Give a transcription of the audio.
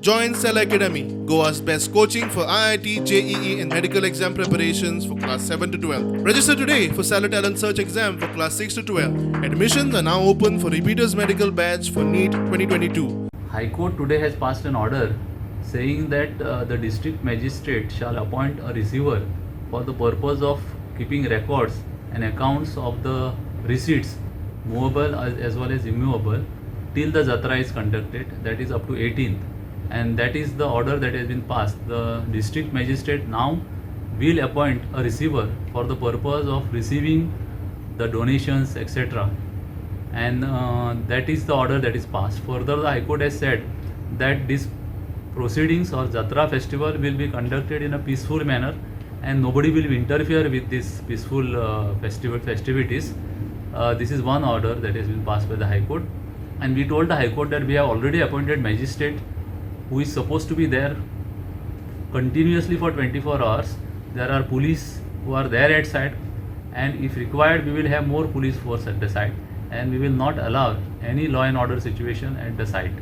Join Cell Academy, Goa's best coaching for IIT, JEE and medical exam preparations for class 7 to 12. Register today for Cell Talent Search exam for class 6 to 12. Admissions are now open for repeaters medical batch for NEET 2022. High Court today has passed an order saying that the District Magistrate shall appoint a receiver for the purpose of keeping records and accounts of the receipts, movable as well as immovable, till the Jatra is conducted, that is up to 18th. And that is the order that has been passed. The District Magistrate now will appoint a receiver for the purpose of receiving the donations, etc. And that is the order that is passed. Further, the High Court has said that these proceedings or Jatra festival will be conducted in a peaceful manner and nobody will interfere with this peaceful festivities. This is one order that has been passed by the High Court. And we told the High Court that we have already appointed magistrate who is supposed to be there continuously for 24 hours. There are police who are there at site, and if required we will have more police force at the site, and we will not allow any law and order situation at the site.